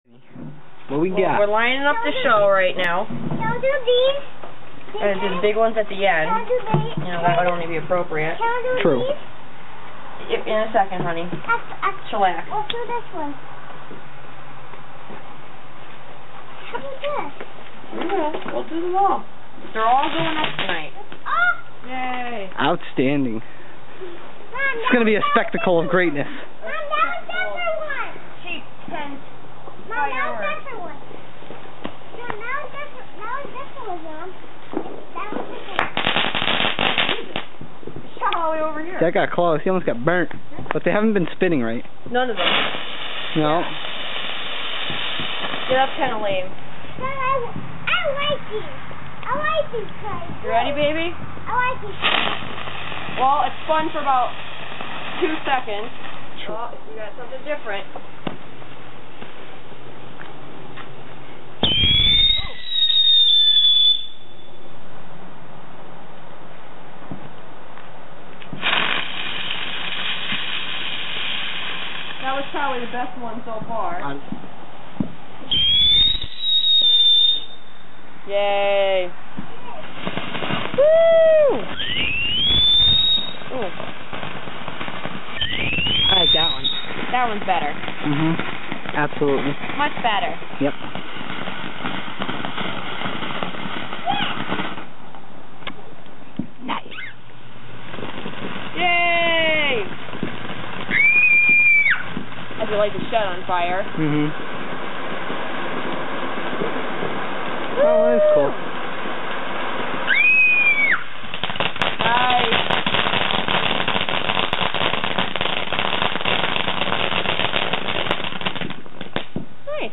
What we got? We're lining up the show right now. Don't do these. And do the big ones at the end. Don't do these. You know, that would only be appropriate. Don't do True. these. In a second, honey. Chillax. Let's do this one. How about this? We'll do them all. They're all going up tonight. Oh! Yay. Outstanding. Mom, It's going to be a spectacle of greatness. Mom, that was different one. Cheap 10. Mom, that was different one. No, that was different one, Mom. That was different one. Shot all the way over here. That got close. He almost got burnt. But they haven't been spinning right. None of them. No. Yeah, that's kind of lame. Mom, I like these. I like these guys. You ready, baby? I like these guys. Well, it's fun for about 2 seconds. Oh, we got something different. That was probably the best one so far. Yay! Woo! Ooh. I like that one. That one's better. Absolutely. Much better. Yep. Nice. Yay! As you light the shed on fire. Oh, that's cool. Nice. Nice.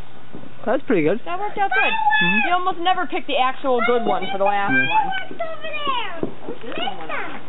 That's pretty good. That worked out good. You almost never pick the actual good one for the last one. What's over there? This one went on.